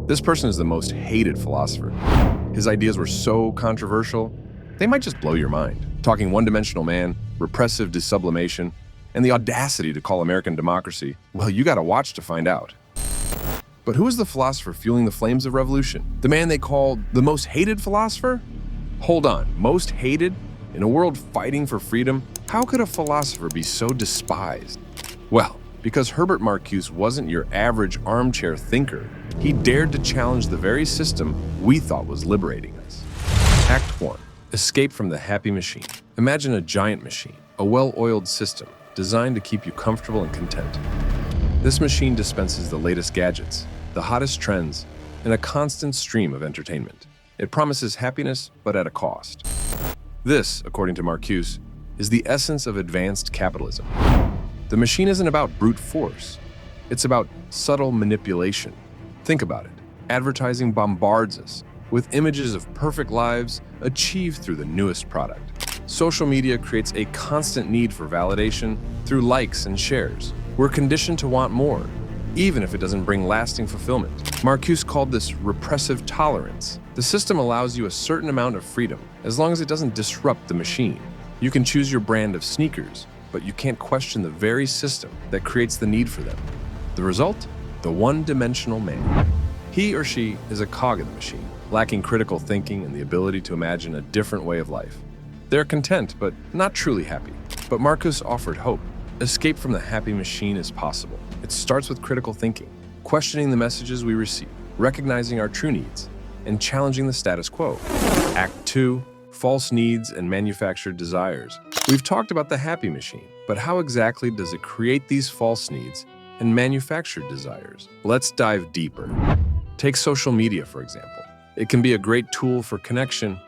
This person is the most hated philosopher. His ideas were so controversial, they might just blow your mind. Talking one-dimensional man, repressive desublimation, and the audacity to call American democracy, well, you gotta watch to find out. But who is the philosopher fueling the flames of revolution? The man they called the most hated philosopher? Hold on, most hated? In a world fighting for freedom, how could a philosopher be so despised? Well, because Herbert Marcuse wasn't your average armchair thinker. He dared to challenge the very system we thought was liberating us. Act 1. Escape from the happy machine. Imagine a giant machine, a well-oiled system designed to keep you comfortable and content. This machine dispenses the latest gadgets, the hottest trends, and a constant stream of entertainment. It promises happiness, but at a cost. This, according to Marcuse, is the essence of advanced capitalism. The machine isn't about brute force. It's about subtle manipulation. Think about it. Advertising bombards us with images of perfect lives achieved through the newest product. Social media creates a constant need for validation through likes and shares. We're conditioned to want more, even if it doesn't bring lasting fulfillment. Marcuse called this repressive tolerance. The system allows you a certain amount of freedom, as long as it doesn't disrupt the machine. You can choose your brand of sneakers, but you can't question the very system that creates the need for them. The result? The one-dimensional man. He or she is a cog in the machine, lacking critical thinking and the ability to imagine a different way of life. They're content, but not truly happy. But Marcuse offered hope. Escape from the happy machine is possible. It starts with critical thinking, questioning the messages we receive, recognizing our true needs, and challenging the status quo. Act 2. False needs and manufactured desires. We've talked about the happy machine, but how exactly does it create these false needs and manufactured desires? Let's dive deeper. Take social media, for example. It can be a great tool for connection,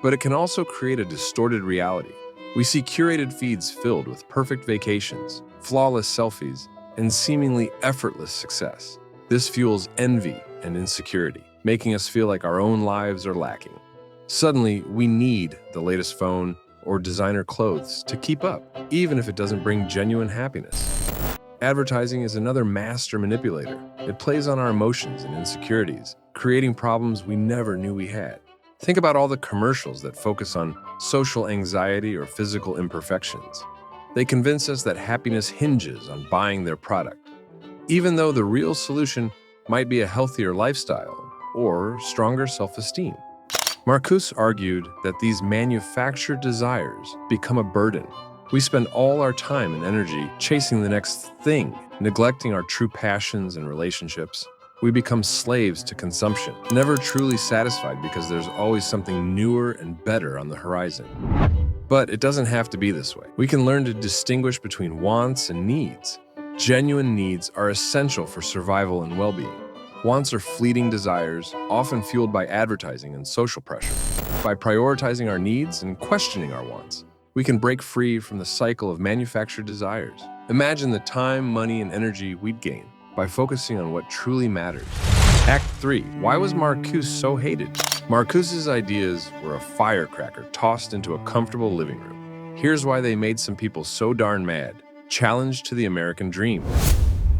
but it can also create a distorted reality. We see curated feeds filled with perfect vacations, flawless selfies, and seemingly effortless success. This fuels envy and insecurity, making us feel like our own lives are lacking. Suddenly, we need the latest phone or designer clothes to keep up, even if it doesn't bring genuine happiness. Advertising is another master manipulator. It plays on our emotions and insecurities, creating problems we never knew we had. Think about all the commercials that focus on social anxiety or physical imperfections. They convince us that happiness hinges on buying their product, even though the real solution might be a healthier lifestyle or stronger self-esteem. Marcuse argued that these manufactured desires become a burden. We spend all our time and energy chasing the next thing, neglecting our true passions and relationships. We become slaves to consumption, never truly satisfied because there's always something newer and better on the horizon. But it doesn't have to be this way. We can learn to distinguish between wants and needs. Genuine needs are essential for survival and well-being. Wants are fleeting desires, often fueled by advertising and social pressure. By prioritizing our needs and questioning our wants, we can break free from the cycle of manufactured desires. Imagine the time, money, and energy we'd gain by focusing on what truly matters. Act 3. Why was Marcuse so hated? Marcuse's ideas were a firecracker tossed into a comfortable living room. Here's why they made some people so darn mad. Challenge to the American dream.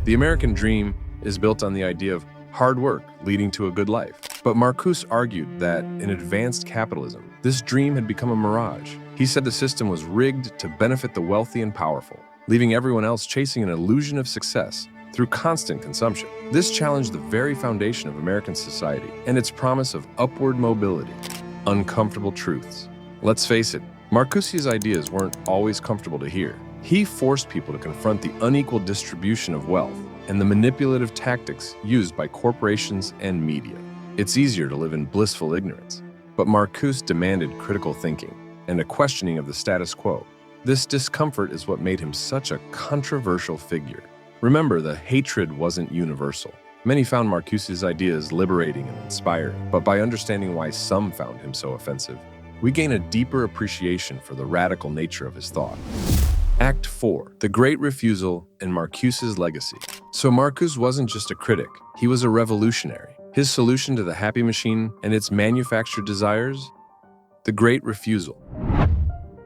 The American dream is built on the idea of hard work leading to a good life. But Marcuse argued that in advanced capitalism, this dream had become a mirage. He said the system was rigged to benefit the wealthy and powerful, leaving everyone else chasing an illusion of success through constant consumption. This challenged the very foundation of American society and its promise of upward mobility, uncomfortable truths. Let's face it, Marcuse's ideas weren't always comfortable to hear. He forced people to confront the unequal distribution of wealth and the manipulative tactics used by corporations and media. It's easier to live in blissful ignorance, but Marcuse demanded critical thinking and a questioning of the status quo. This discomfort is what made him such a controversial figure. Remember, the hatred wasn't universal. Many found Marcuse's ideas liberating and inspiring, but by understanding why some found him so offensive, we gain a deeper appreciation for the radical nature of his thought. Act 4. The Great Refusal and Marcuse's Legacy. So Marcuse wasn't just a critic, he was a revolutionary. His solution to the happy machine and its manufactured desires? The Great Refusal.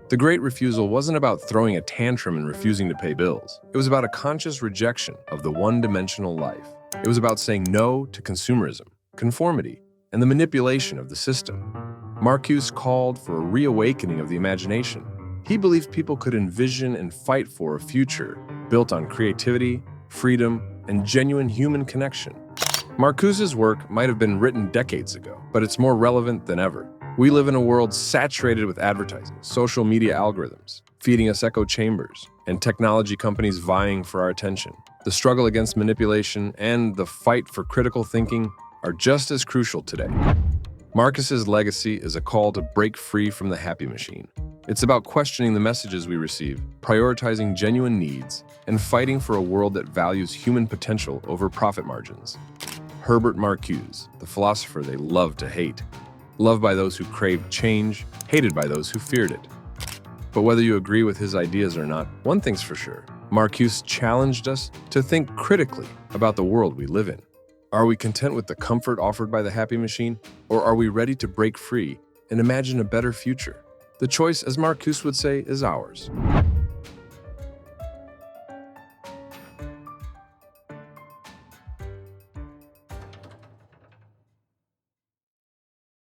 The Great Refusal wasn't about throwing a tantrum and refusing to pay bills. It was about a conscious rejection of the one-dimensional life. It was about saying no to consumerism, conformity, and the manipulation of the system. Marcuse called for a reawakening of the imagination. He believed people could envision and fight for a future built on creativity, freedom, and genuine human connection. Marcuse's work might have been written decades ago, but it's more relevant than ever. We live in a world saturated with advertising, social media algorithms, feeding us echo chambers, and technology companies vying for our attention. The struggle against manipulation and the fight for critical thinking are just as crucial today. Marcuse's legacy is a call to break free from the happy machine. It's about questioning the messages we receive, prioritizing genuine needs, and fighting for a world that values human potential over profit margins. Herbert Marcuse, the philosopher they love to hate. Loved by those who craved change, hated by those who feared it. But whether you agree with his ideas or not, one thing's for sure. Marcuse challenged us to think critically about the world we live in. Are we content with the comfort offered by the happy machine, or are we ready to break free and imagine a better future? The choice, as Marcuse would say, is ours.